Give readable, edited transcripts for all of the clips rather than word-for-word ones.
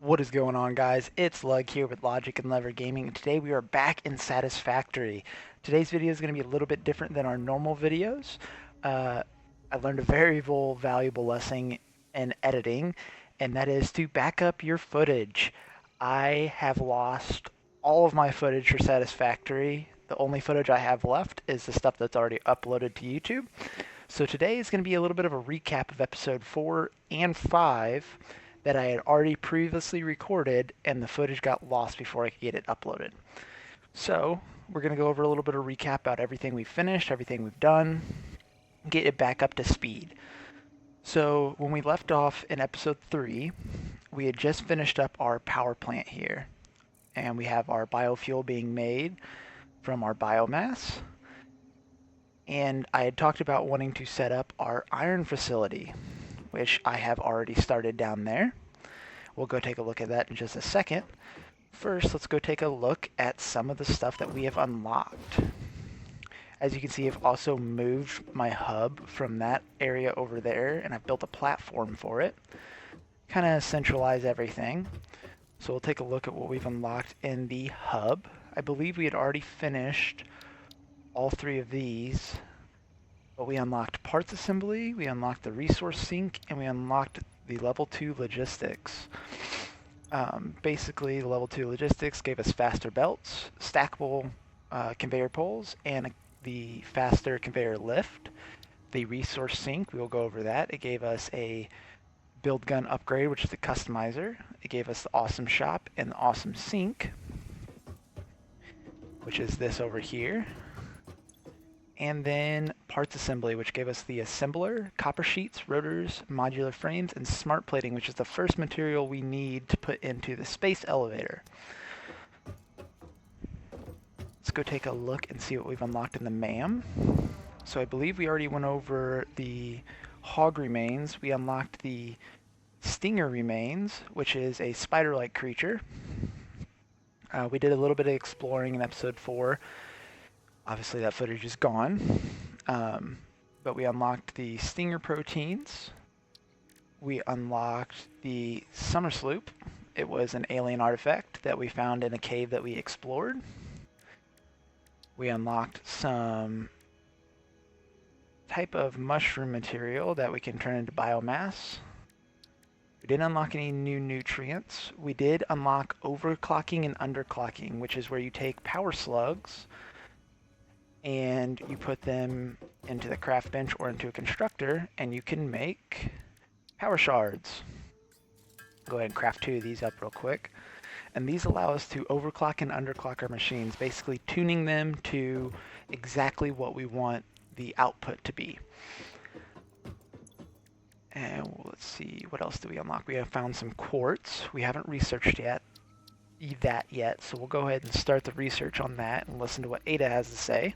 What is going on, guys? It's Lug here with Logic and Lever Gaming, and today we are back in Satisfactory. Today's video is going to be a little bit different than our normal videos. Uh, I learned a very valuable lesson in editing, and that is to back up your footage. I have lost all of my footage for Satisfactory. The only footage I have left is the stuff that's already uploaded to YouTube. So today is going to be a little bit of a recap of episode 4 and 5 that I had already previously recorded, and the footage got lost before I could get it uploaded. So we're going to go over a little bit of recap about everything we've finished, everything we've done, get it back up to speed. So when we left off in episode 3, we had just finished up our power plant here, and we have our biofuel being made from our biomass. And I had talked about wanting to set up our iron facility, which I have already started down there. We'll go take a look at that in just a second. First, let's go take a look at some of the stuff that we have unlocked. As you can see, I've also moved my hub from that area over there, and I've built a platform for it. Kind of centralize everything. So we'll take a look at what we've unlocked in the hub. I believe we had already finished all 3 of these, but we unlocked parts assembly, we unlocked the resource sink, and we unlocked the level 2 logistics. Basically, the level 2 logistics gave us faster belts, stackable conveyor poles, and the faster conveyor lift. The resource sink, we will go over that. It gave us a build gun upgrade, which is the customizer. It gave us the awesome shop and the awesome sink, which is this over here. And then parts assembly, which gave us the assembler, copper sheets, rotors, modular frames, and smart plating, which is the first material we need to put into the space elevator. Let's go take a look and see what we've unlocked in the MAM. So I believe we already went over the hog remains. We unlocked the stinger remains, which is a spider-like creature. We did a little bit of exploring in episode 4. Obviously that footage is gone, but we unlocked the stinger proteins. We unlocked the summer sloop. It was an alien artifact that we found in a cave that we explored. We unlocked some type of mushroom material that we can turn into biomass. We didn't unlock any new nutrients. We did unlock overclocking and underclocking, which is where you take power slugs and you put them into the craft bench or into a constructor, and you can make power shards. Go ahead and craft 2 of these up real quick. And these allow us to overclock and underclock our machines, basically tuning them to exactly what we want the output to be. And let's see, what else do we unlock? We have found some quartz. We haven't researched that yet, so we'll go ahead and start the research on that and listen to what Ada has to say.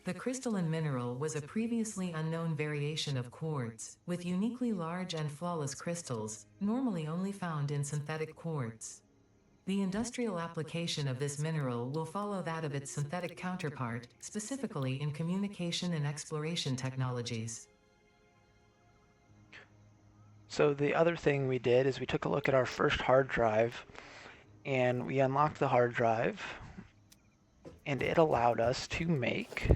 The crystalline mineral was a previously unknown variation of quartz, with uniquely large and flawless crystals, normally only found in synthetic quartz. The industrial application of this mineral will follow that of its synthetic counterpart, specifically in communication and exploration technologies. So the other thing we did is we took a look at our first hard drive, and we unlocked the hard drive, and it allowed us to make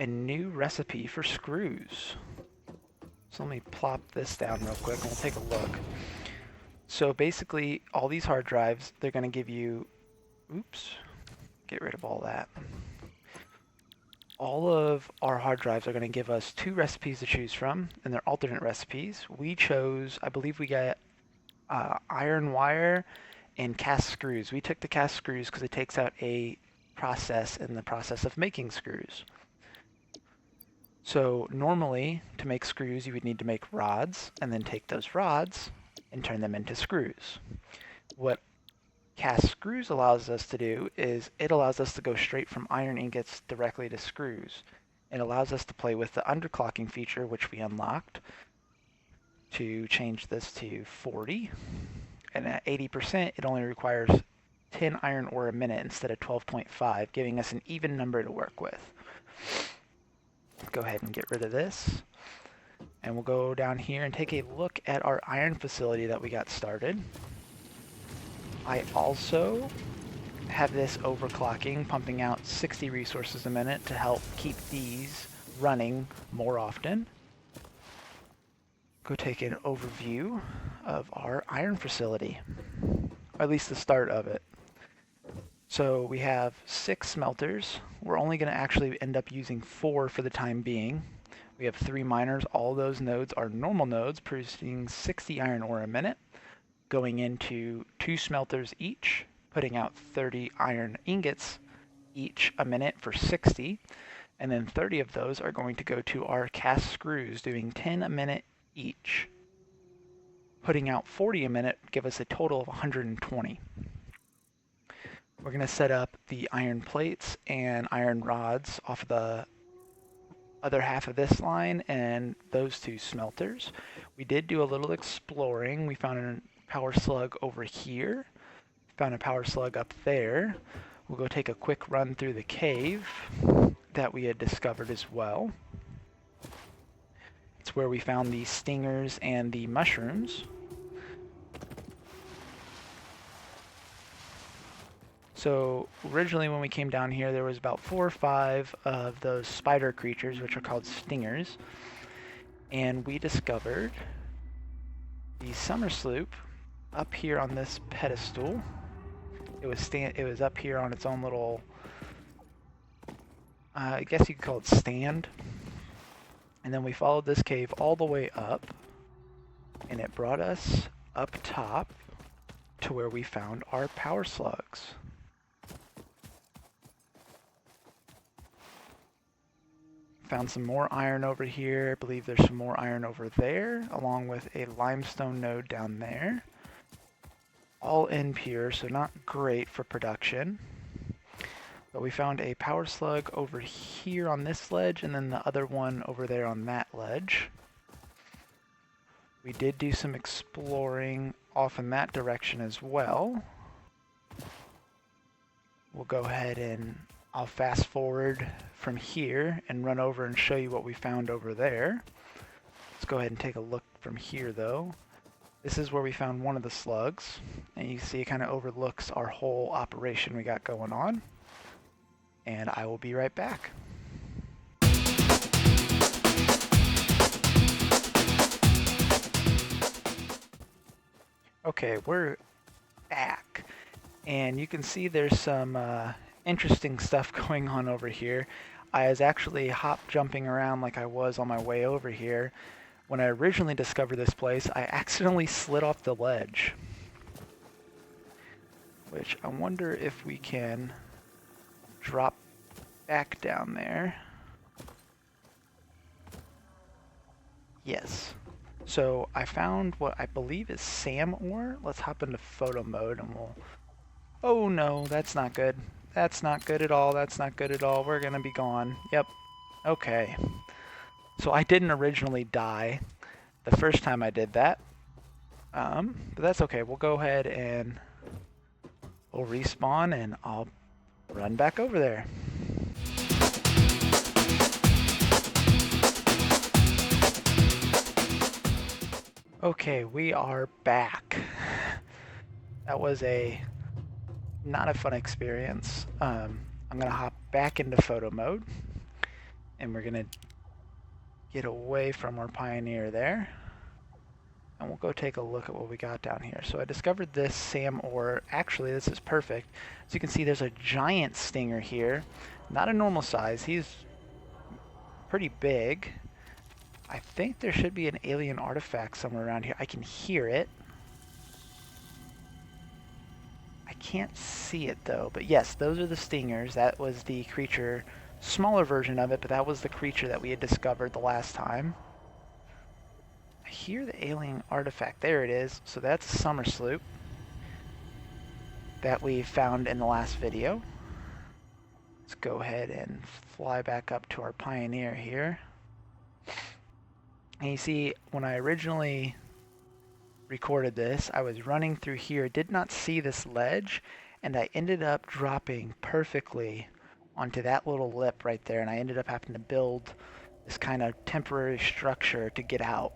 a new recipe for screws. So let me plop this down real quick and we'll take a look. So basically, all these hard drives, they're going to give you, get rid of all that. All of our hard drives are going to give us 2 recipes to choose from, and they're alternate recipes. We chose, I believe we got iron wire and cast screws. We took the cast screws because it takes out a process in the process of making screws. So normally, to make screws, you would need to make rods, and then take those rods and turn them into screws. What cast screws allows us to do is it allows us to go straight from iron ingots directly to screws. It allows us to play with the underclocking feature, which we unlocked, to change this to 40. And at 80%, it only requires 10 iron ore a minute instead of 12.5, giving us an even number to work with. Go ahead and get rid of this. And we'll go down here and take a look at our iron facility that we got started. I also have this overclocking, pumping out 60 resources a minute to help keep these running more often. Go take an overview of our iron facility, or at least the start of it. So we have 6 smelters. We're only going to actually end up using 4 for the time being. We have 3 miners. All those nodes are normal nodes, producing 60 iron ore a minute, going into 2 smelters each, putting out 30 iron ingots each a minute for 60, and then 30 of those are going to go to our cast screws, doing 10 a minute each, putting out 40 a minute, give us a total of 120. We're going to set up the iron plates and iron rods off of the other half of this line and those 2 smelters. We did do a little exploring. We found a power slug over here, found a power slug up there. We'll go take a quick run through the cave that we had discovered as well. It's where we found the stingers and the mushrooms. So originally when we came down here, there was about 4 or 5 of those spider creatures, which are called stingers. And we discovered the summer sloop up here on this pedestal. It was up here on its own little, I guess you could call it stand. And then we followed this cave all the way up, and it brought us up top to where we found our power slugs. Found some more iron over here. I believe there's some more iron over there, along with a limestone node down there. All impure, so not great for production. But we found a power slug over here on this ledge, and then the other one over there on that ledge. We did do some exploring off in that direction as well. We'll go ahead and I'll fast forward from here and run over and show you what we found over there. Let's go ahead and take a look from here though. This is where we found one of the slugs, and you see it kind of overlooks our whole operation we got going on. And I will be right back. Okay, we're back, and you can see there's some interesting stuff going on over here. I was actually hop jumping around like I was on my way over here. When I originally discovered this place, I accidentally slid off the ledge, which I wonder if we can drop back down there. Yes. So I found what I believe is SAM ore. Let's hop into photo mode and we'll... Oh no, that's not good. That's not good at all. That's not good at all. We're gonna be gone. Yep. Okay. So I didn't originally die the first time I did that. But that's okay. We'll go ahead and we'll respawn and I'll run back over there. Okay, we are back. That was not a fun experience. I'm gonna hop back into photo mode, and we're gonna get away from our pioneer there, and we'll go take a look at what we got down here. So I discovered this SAM ore. Actually, this is perfect. As you can see, there's a giant stinger here. Not a normal size. He's pretty big. I think there should be an alien artifact somewhere around here. I can hear it. I can't see it though, but yes, those are the stingers. That was the creature, smaller version of it, but that was the creature that we had discovered the last time. I hear the alien artifact. There it is. So that's a summer sloop that we found in the last video. Let's go ahead and fly back up to our pioneer here. And you see, when I originally recorded this, I was running through here, did not see this ledge, and I ended up dropping perfectly onto that little lip right there, and I ended up having to build this kind of temporary structure to get out.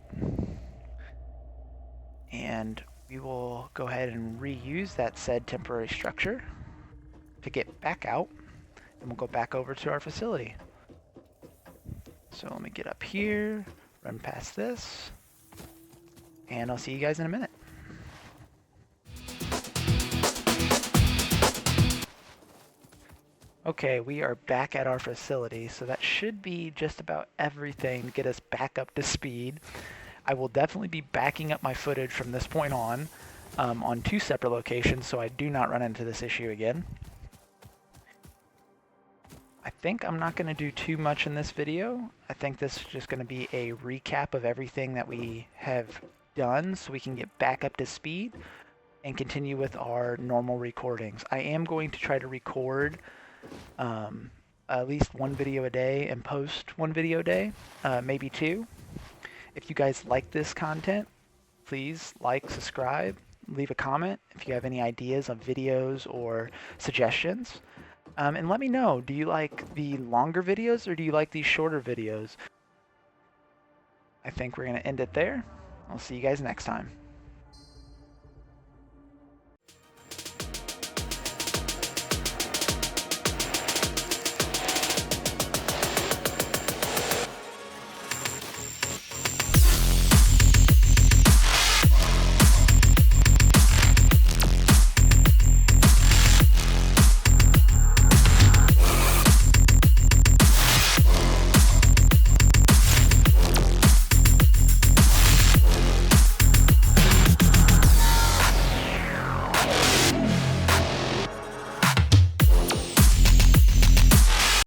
And we will go ahead and reuse that said temporary structure to get back out, and we'll go back over to our facility. So let me get up here, run past this, and I'll see you guys in a minute. Okay, we are back at our facility, so that should be just about everything to get us back up to speed. I will definitely be backing up my footage from this point on 2 separate locations, so I do not run into this issue again. I think I'm not going to do too much in this video. I think this is just going to be a recap of everything that we have done so we can get back up to speed and continue with our normal recordings. I am going to try to record at least 1 video a day and post 1 video a day, maybe 2. If you guys like this content, please like, subscribe, leave a comment if you have any ideas on videos or suggestions. And let me know, do you like the longer videos or do you like these shorter videos? I think we're going to end it there. I'll see you guys next time.